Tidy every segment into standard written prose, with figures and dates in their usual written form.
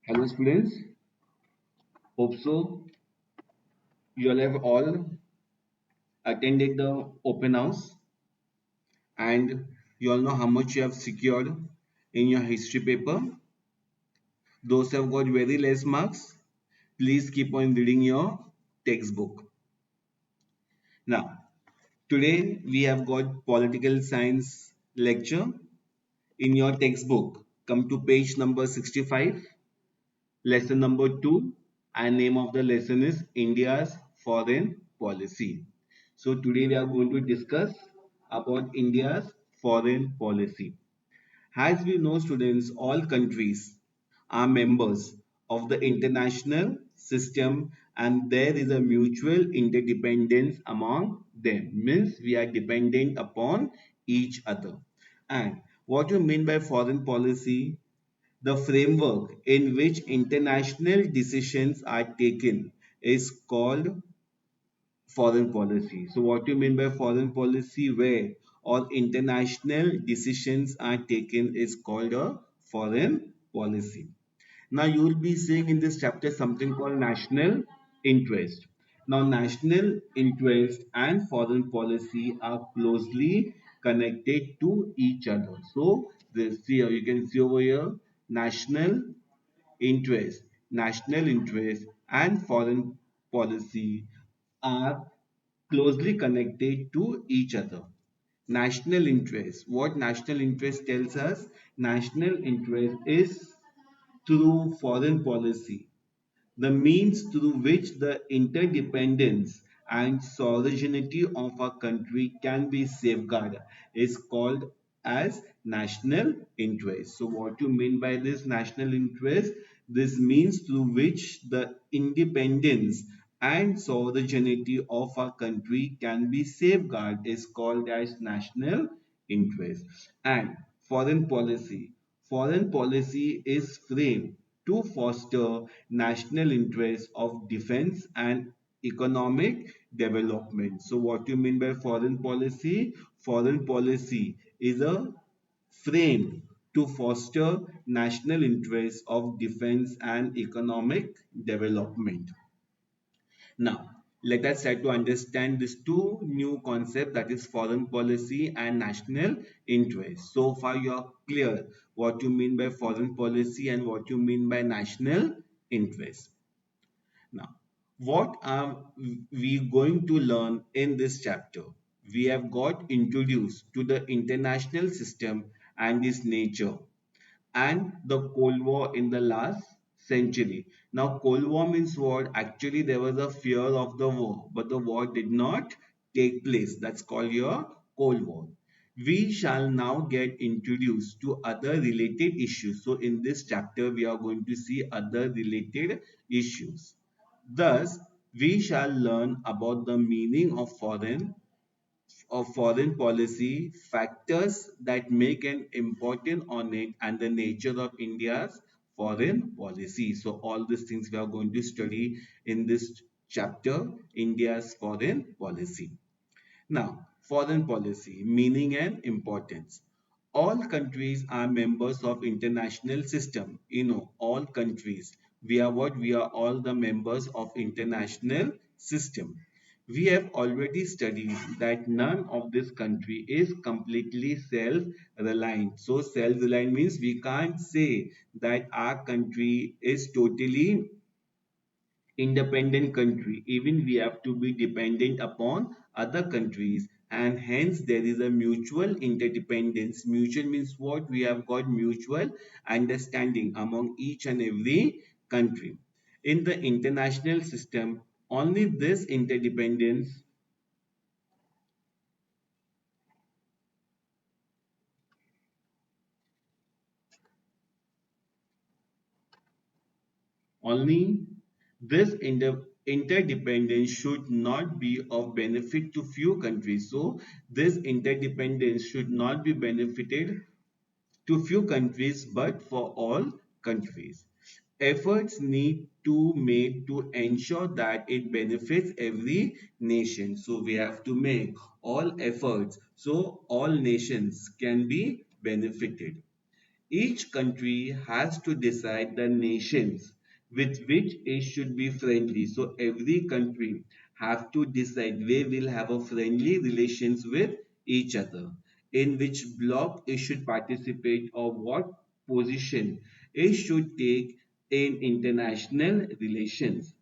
Hello students, hope so. You all have all attended the open house and you all know how much you have secured in your history paper. Those who have got very less marks, please keep on reading your textbook. Now, today we have got political science lecture in your textbook. Come to page number 65, lesson number 2, and name of the lesson is India's foreign policy. So today we are going to discuss about India's foreign policy. As we know students, all countries are members of the international system and there is a mutual interdependence among them. Means we are dependent upon each other. And what you mean by foreign policy? The framework in which international decisions are taken is called foreign policy. So, what do you mean by foreign policy? Where all international decisions are taken is called a foreign policy. Now, you will be seeing in this chapter something called national interest. Now, national interest and foreign policy are closely connected to each other. So, this here you can see over here national interest, and foreign policy are closely connected to each other. National interest. What national interest tells us? National interest is through foreign policy the means through which the interdependence and sovereignty of a country can be safeguarded is called as national interest. So what you mean by this national interest? This means through which the independence and sovereignty of a country can be safeguarded is called as national interest. And foreign policy. Foreign policy is framed to foster national interests of defense and economic development. So what do you mean by foreign policy? Foreign policy is a frame to foster national interests of defense and economic development. Now, let us try to understand these two new concepts, that is foreign policy and national interest. So far you are clear what you mean by foreign policy and what you mean by national interest. Now, what are we going to learn in this chapter? We have got introduced to the international system and its nature and the Cold War in the last century. Now, Cold War means what? Actually, there was a fear of the war, but the war did not take place. That's called your Cold War. We shall now get introduced to other related issues. So, in this chapter, we are going to see other related issues. Thus, we shall learn about the meaning of foreign policy, factors that make an important on it, and the nature of India's foreign policy. So all these things we are going to study in this chapter, India's foreign policy. Now, foreign policy, meaning and importance. All countries are members of international system. All countries. We are what? We are all the members of international system. We have already studied that none of this country is completely self-reliant. So self-reliant means we can't say that our country is totally independent country. Even we have to be dependent upon other countries, and hence there is a mutual interdependence. Mutual means what? We have got mutual understanding among each and every country. In the international system, only this interdependence only this interdependence should not be of benefit to few countries. So this interdependence should not be benefited to few countries but for all countries. Efforts need to make to ensure that it benefits every nation. So we have to make all efforts so all nations can be benefited. Each country has to decide the nations with which it should be friendly. So every country have to decide they will have a friendly relations with each other, in which bloc it should participate or what position it should take in international relations.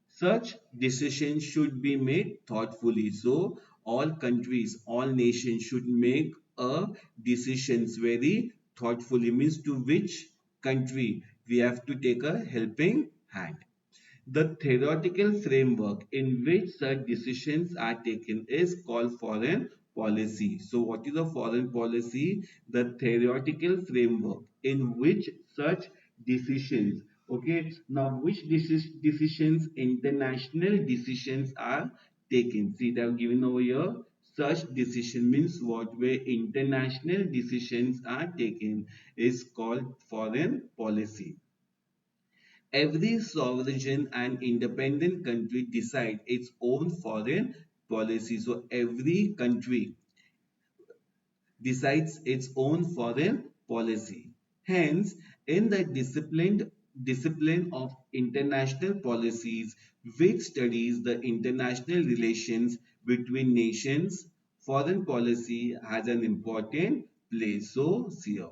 Such decisions should be made thoughtfully. So all countries, all nations should make a decisions very thoughtfully. Means to which country we have to take a helping hand. The theoretical framework in which such decisions are taken is called foreign policy. So, what is a foreign policy? The theoretical framework in which such decisions, okay, now which decisions, international decisions are taken. See, they have given over here. Such decision means what, where international decisions are taken is called foreign policy. Every sovereign and independent country decide its own foreign policy. So every country decides its own foreign policy. Hence, in the discipline of international policies, which studies the international relations between nations, foreign policy has an important place. So, see here.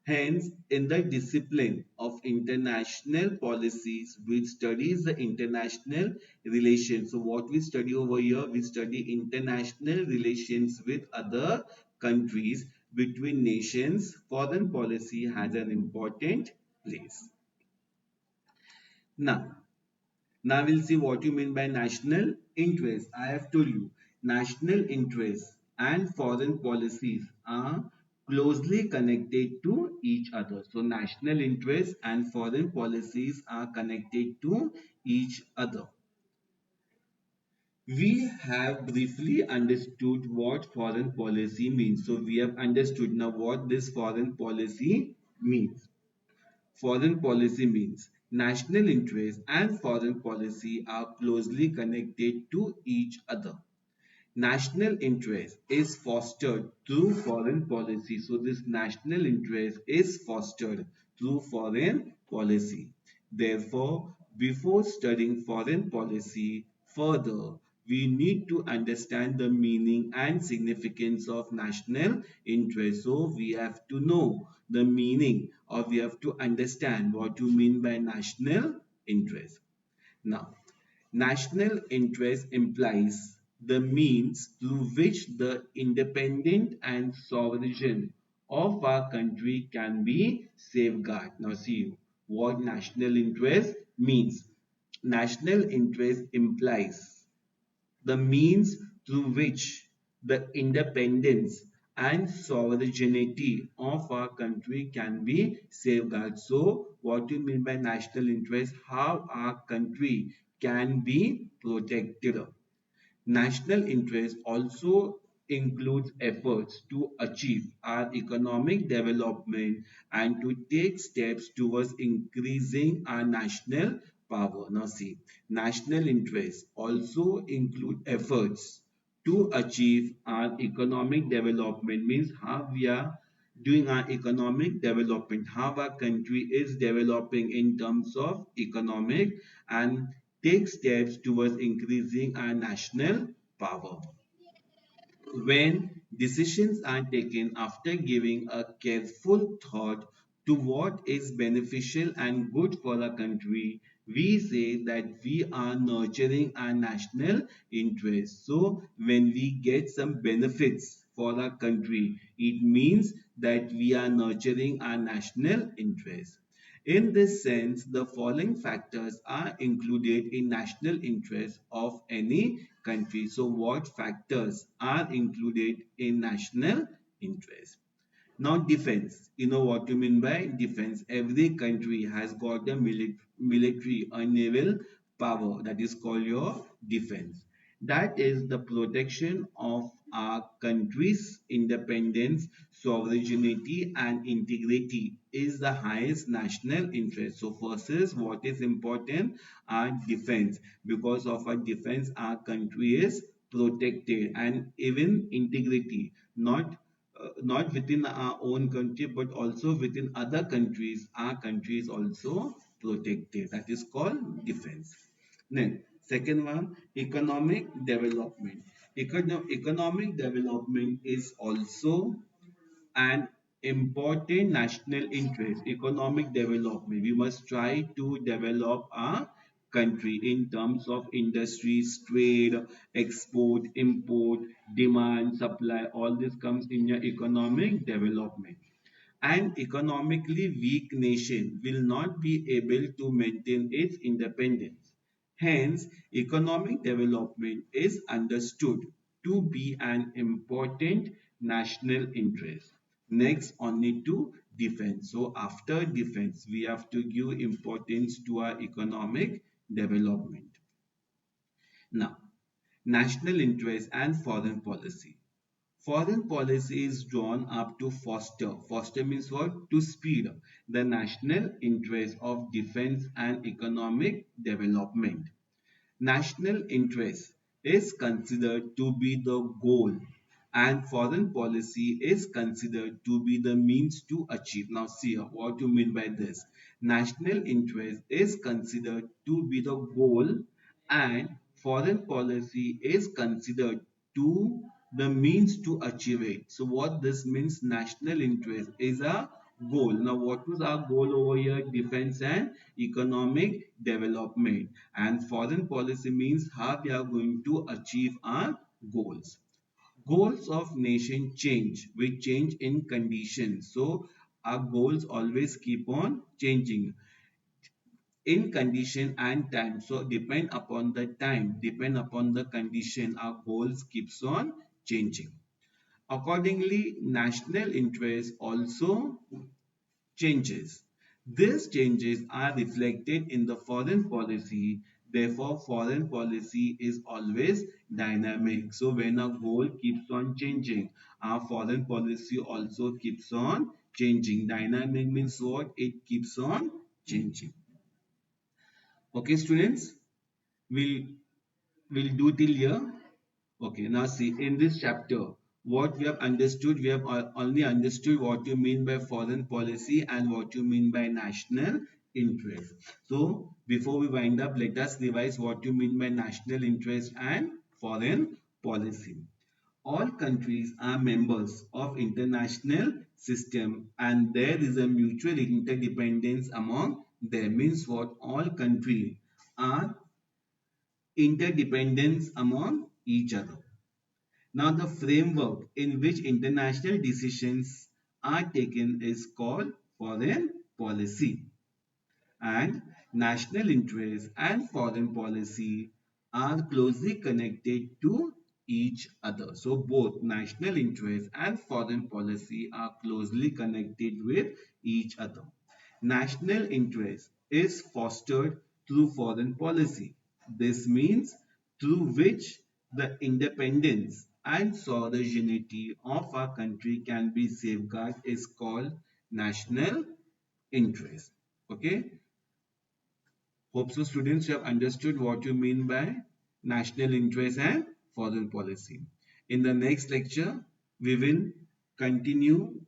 Hence, in the discipline of international policies, which studies the international relations. So, what we study over here, we study international relations with other countries, between nations. Foreign policy has an important place. Now, now we'll see what you mean by national interest. I have told you, national interests and foreign policies are closely connected to each other. So, national interests and foreign policies are connected to each other. We have briefly understood what foreign policy means. So, we have understood now what this foreign policy means. Foreign policy means national interest and foreign policy are closely connected to each other. National interest is fostered through foreign policy. So, this national interest is fostered through foreign policy. Therefore, before studying foreign policy further, we need to understand the meaning and significance of national interest. So, we have to know the meaning, or we have to understand what you mean by national interest. Now, national interest implies the means through which the independent and sovereign of our country can be safeguarded. Now, see what national interest means. National interest implies the means through which the independence and sovereignty of our country can be safeguarded. So, what do you mean by national interest? How our country can be protected. National interest also includes efforts to achieve our economic development and to take steps towards increasing our national power. Now, see, national interests also include efforts to achieve our economic development, means how we are doing our economic development, how our country is developing in terms of economic, and take steps towards increasing our national power. When decisions are taken after giving a careful thought to what is beneficial and good for the country, we say that we are nurturing our national interest. So, when we get some benefits for our country, it means that we are nurturing our national interest. In this sense, the following factors are included in national interest of any country. So, what factors are included in national interest? Now, defense. You know what you mean by defense. Every country has got a military or naval power, that is called your defense. That is the protection of our country's independence, sovereignty, and integrity is the highest national interest. So, first is what is important, our defense. Because of our defense, our country is protected, and even integrity, not not within our own country, but also within other countries. Our country is also protected. That is called defense. Then, second one, economic development. Economic development is also an important national interest. Economic development, we must try to develop our country in terms of industries, trade, export, import, demand, supply. All this comes in your economic development. An economically weak nation will not be able to maintain its independence. Hence, economic development is understood to be an important national interest. Next, only to defense. So, after defense, we have to give importance to our economic development. Now, national interest and foreign policy. Foreign policy is drawn up to foster. Foster means what? To speed the national interest of defense and economic development. National interest is considered to be the goal and foreign policy is considered to be the means to achieve. Now see what you mean by this. National interest is considered to be the goal and foreign policy is considered to the means to achieve it. So what this means, national interest is a goal. Now what was our goal over here? Defense and economic development. And foreign policy means how we are going to achieve our goals. Goals of nation change. We change in conditions. So our goals always keep on changing in condition and time. So depend upon the time, depend upon the condition, our goals keeps on changing. Accordingly, national interest also changes. These changes are reflected in the foreign policy. Therefore, foreign policy is always dynamic. So when a goal keeps on changing, our foreign policy also keeps on changing. Dynamic means what? It keeps on changing. Okay, students, we'll do till here. Okay, now see in this chapter, what we have understood, we have only understood what you mean by foreign policy and what you mean by national interest. So before we wind up, let us revise what you mean by national interest and foreign policy. All countries are members of international system and there is a mutual interdependence among them. Means what? All countries are interdependence among each other. Now, the framework in which international decisions are taken is called foreign policy. And national interest and foreign policy are closely connected to each other. So, both national interest and foreign policy are closely connected with each other. National interest is fostered through foreign policy. This means through which the independence and sovereignty of our country can be safeguarded is called national interest. Okay. Hope so students you have understood what you mean by national interest and foreign policy. In the next lecture, we will continue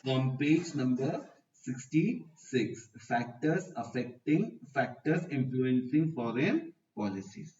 from page number 66, factors influencing foreign policies.